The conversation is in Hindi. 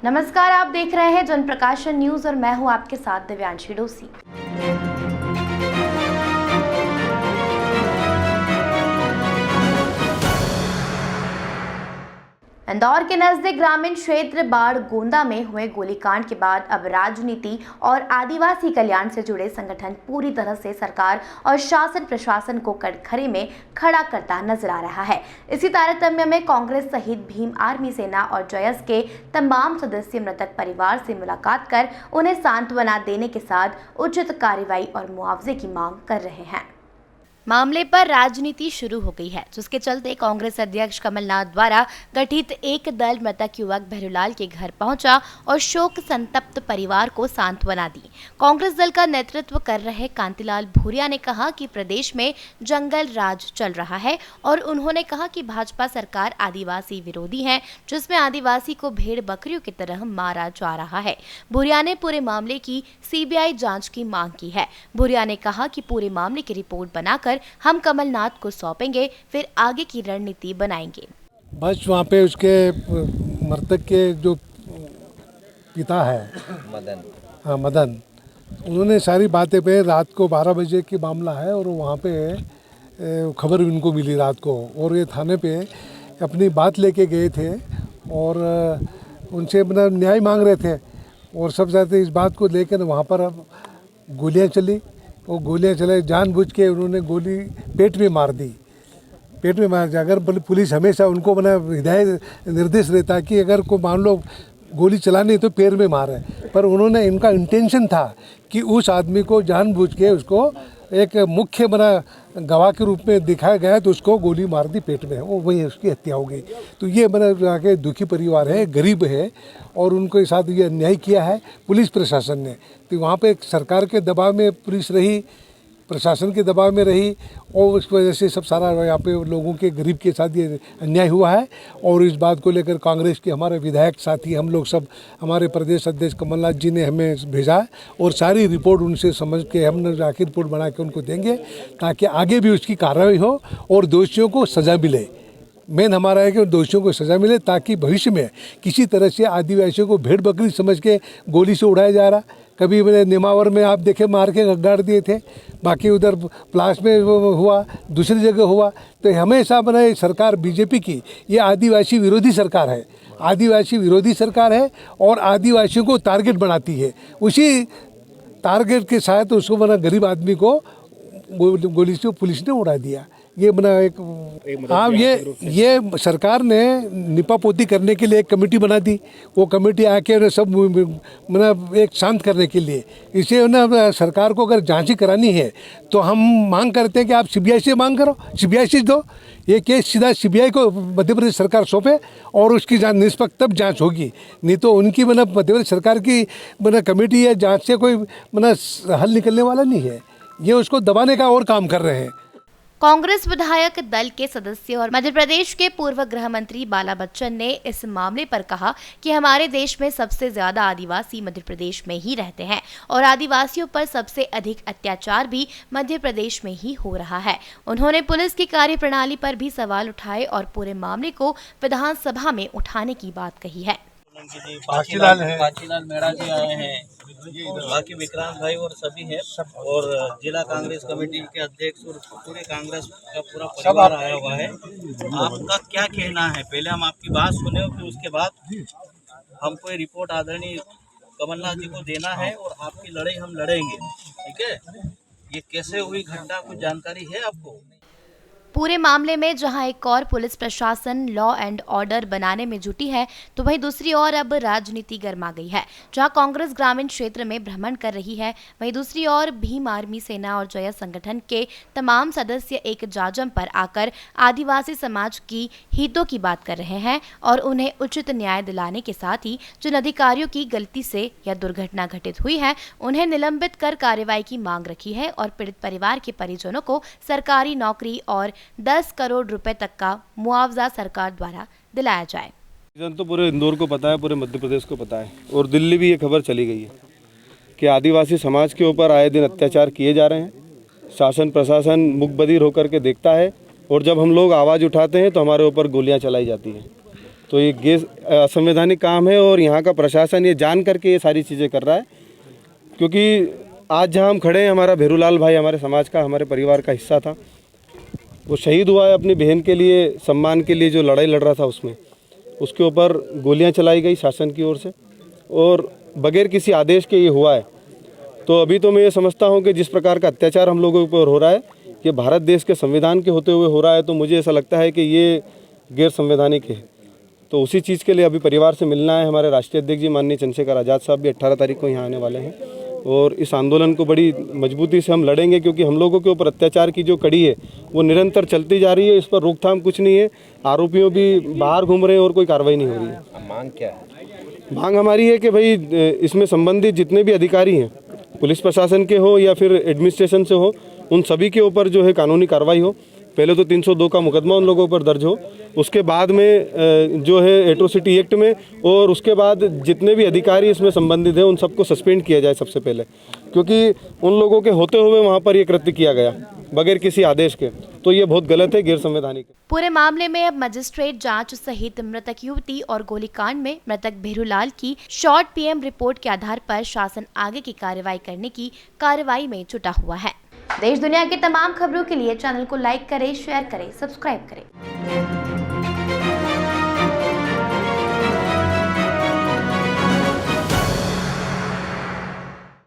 नमस्कार, आप देख रहे हैं जनप्रकाशन न्यूज और मैं हूं आपके साथ दिव्यांशी डोसी। इंदौर के नजदीक ग्रामीण क्षेत्र बाढ़ गोंदा में हुए गोलीकांड के बाद अब राजनीति और आदिवासी कल्याण से जुड़े संगठन पूरी तरह से सरकार और शासन प्रशासन को कटघरे में खड़ा करता नजर आ रहा है। इसी तारतम्य में कांग्रेस सहित भीम आर्मी सेना और जयस के तमाम सदस्य मृतक परिवार से मुलाकात कर उन्हें सांत्वना देने के साथ उचित कार्रवाई और मुआवजे की मांग कर रहे हैं। मामले पर राजनीति शुरू हो गई है, जिसके चलते कांग्रेस अध्यक्ष कमलनाथ द्वारा गठित एक दल मृतक युवक भैरूलाल के घर पहुंचा और शोक संतप्त परिवार को सांत्वना दी। कांग्रेस दल का नेतृत्व कर रहे कांतिलाल भूरिया ने कहा कि प्रदेश में जंगल राज चल रहा है और उन्होंने कहा कि भाजपा सरकार आदिवासी विरोधी है, जिसमें आदिवासी को भेड़ बकरियों की तरह मारा जा रहा है। भूरिया ने पूरे मामले की सीबीआई जांच की मांग की है। भूरिया ने कहा कि पूरे मामले की रिपोर्ट बनाकर हम कमलनाथ को सौंपेंगे, फिर आगे की रणनीति बनाएंगे। बस वहाँ पे उसके मृतक के जो पिता है मदन, उन्होंने सारी बातें पे रात को 12 बजे की मामला है और वहाँ पे खबर उनको मिली रात को और ये थाने पे अपनी बात लेके गए थे और उनसे अपना न्याय मांग रहे थे और सब ज़्यादा इस बात को लेकर वहाँ पर गोलियाँ चली। वो गोलियाँ चले, जानबूझ के उन्होंने गोली पेट में मार दी। पेट में मार दिया। अगर पुलिस हमेशा उनको बना हिदायत निर्देश रहता कि अगर को मान लो गोली चलानी तो पैर में मारे, पर उन्होंने इनका इंटेंशन था कि उस आदमी को जानबूझ के उसको एक मुख्य बना गवाह के रूप में दिखाया गया तो उसको गोली मार दी पेट में, वो वही उसकी हत्या हो गई। तो ये बना आके दुखी परिवार है, गरीब है और उनको साथ ये अन्याय किया है पुलिस प्रशासन ने। तो वहाँ पे सरकार के दबाव में पुलिस रही, प्रशासन के दबाव में रही और उस वजह से सब सारा यहाँ पे लोगों के गरीब के साथ ये अन्याय हुआ है। और इस बात को लेकर कांग्रेस के हमारे विधायक साथी हम लोग सब, हमारे प्रदेश अध्यक्ष कमलनाथ जी ने हमें भेजा और सारी रिपोर्ट उनसे समझ के हमने आखिर रिपोर्ट बना के उनको देंगे ताकि आगे भी उसकी कार्रवाई हो और दोषियों को सज़ा मिले। मेन हमारा है कि दोषियों को सज़ा मिले ताकि भविष्य में किसी तरह से आदिवासियों को भेड़ बकरी समझ के गोली से उड़ाया जा रहा। कभी मैंने निमावर में आप देखे मार के गाड़ दिए थे, बाकी उधर प्लास में हुआ, दूसरी जगह हुआ। तो हमेशा बना सरकार बीजेपी की ये आदिवासी विरोधी सरकार है, आदिवासी विरोधी सरकार है और आदिवासियों को टारगेट बनाती है। उसी टारगेट के साथ उसको बना गरीब आदमी को गोली से पुलिस ने उड़ा दिया। ये बना एक हाँ, ये सरकार ने निपापोती करने के लिए एक कमेटी बना दी। वो कमेटी आके उन्हें सब मतलब एक शांत करने के लिए, इसे ना सरकार को अगर जांच ही करानी है तो हम मांग करते हैं कि आप सीबीआई से मांग करो, सीबीआई से दो ये केस सीधा सीबीआई को मध्य प्रदेश सरकार सौंपे और उसकी जांच निष्पक्ष तब जांच होगी। नहीं तो उनकी मतलब मध्य प्रदेश सरकार की मतलब कमेटी या जांच से कोई मतलब हल निकलने वाला नहीं है। ये उसको दबाने का और काम कर रहे हैं। कांग्रेस विधायक दल के सदस्य और मध्य प्रदेश के पूर्व गृह मंत्री बाला बच्चन ने इस मामले पर कहा कि हमारे देश में सबसे ज्यादा आदिवासी मध्य प्रदेश में ही रहते हैं और आदिवासियों पर सबसे अधिक अत्याचार भी मध्य प्रदेश में ही हो रहा है। उन्होंने पुलिस की कार्यप्रणाली पर भी सवाल उठाए और पूरे मामले को विधानसभा में उठाने की बात कही है। पाचीलाल मेड़ा जी आए हैं, बाकी विक्रांत भाई और सभी हैं और जिला कांग्रेस कमेटी के अध्यक्ष और पूरे कांग्रेस का पूरा परिवार आया हुआ है। आपका क्या कहना है? पहले हम आपकी बात सुने, फिर उसके बाद हमको ये रिपोर्ट आदरणीय कमलनाथ जी को देना है और आपकी लड़ाई हम लड़ेंगे, ठीक है? ये कैसे हुई घटना, कुछ जानकारी है आपको? पूरे मामले में जहां एक और पुलिस प्रशासन लॉ एंड ऑर्डर बनाने में जुटी है, तो वहीं दूसरी ओर अब राजनीति गर्मा गई है। जहां कांग्रेस ग्रामीण क्षेत्र में भ्रमण कर रही है, वहीं दूसरी ओर भीम आर्मी सेना और जय संगठन के तमाम सदस्य एक जाजम पर आकर आदिवासी समाज की हितों की बात कर रहे हैं और उन्हें उचित न्याय दिलाने के साथ ही जिन अधिकारियों की गलती से यह दुर्घटना घटित हुई है उन्हें निलंबित कर कार्रवाई की मांग रखी है और पीड़ित परिवार के परिजनों को सरकारी नौकरी और 10 करोड़ रुपए तक का मुआवजा सरकार द्वारा दिलाया जाए। तो पूरे इंदौर को पता है, पूरे मध्य प्रदेश को पता है और दिल्ली भी ये खबर चली गई है कि आदिवासी समाज के ऊपर आए दिन अत्याचार किए जा रहे हैं। शासन प्रशासन मुकबधिर होकर के देखता है और जब हम लोग आवाज़ उठाते हैं तो हमारे ऊपर गोलियां चलाई जाती हैं। तो ये असंवैधानिक काम है और यहाँ का प्रशासन ये जान करके ये सारी चीज़ें कर रहा है। क्योंकि आज जहाँ हम खड़े हैं, हमारा भेरूलाल भाई हमारे समाज का, हमारे परिवार का हिस्सा था। वो शहीद हुआ है अपनी बहन के लिए, सम्मान के लिए जो लड़ाई लड़ रहा था, उसमें उसके ऊपर गोलियां चलाई गई शासन की ओर से और बगैर किसी आदेश के ये हुआ है। तो अभी तो मैं ये समझता हूँ कि जिस प्रकार का अत्याचार हम लोगों के ऊपर हो रहा है, ये भारत देश के संविधान के होते हुए हो रहा है, तो मुझे ऐसा लगता है कि ये गैर संवैधानिक है। तो उसी चीज़ के लिए अभी परिवार से मिलना है। हमारे राष्ट्रीय अध्यक्ष जी माननीय चंद्रशेखर आज़ाद साहब भी 18 तारीख को यहाँ आने वाले हैं और इस आंदोलन को बड़ी मजबूती से हम लड़ेंगे, क्योंकि हम लोगों के ऊपर अत्याचार की जो कड़ी है वो निरंतर चलती जा रही है। इस पर रोकथाम कुछ नहीं है, आरोपियों भी बाहर घूम रहे हैं और कोई कार्रवाई नहीं हो रही है। मांग क्या है? मांग हमारी है कि भाई इसमें संबंधित जितने भी अधिकारी हैं, पुलिस प्रशासन के हो या फिर एडमिनिस्ट्रेशन से हो, उन सभी के ऊपर जो है कानूनी कार्रवाई हो। पहले तो 302 का मुकदमा उन लोगों पर दर्ज हो, उसके बाद में जो है एट्रोसिटी एक्ट में, और उसके बाद जितने भी अधिकारी इसमें संबंधित हैं उन सबको सस्पेंड किया जाए सबसे पहले, क्योंकि उन लोगों के होते हुए वहाँ पर ये कृत्य किया गया बगैर किसी आदेश के, तो ये बहुत गलत है, गैर संवैधानिक है। पूरे मामले में अब मजिस्ट्रेट जांच सहित मृतक युवती और गोलीकांड में मृतक भेरूलाल की शॉर्ट पीएम रिपोर्ट के आधार पर शासन आगे की कार्रवाई करने की कार्रवाई में जुटा हुआ है। देश दुनिया की तमाम खबरों के लिए चैनल को लाइक करें, शेयर करें, सब्सक्राइब करें।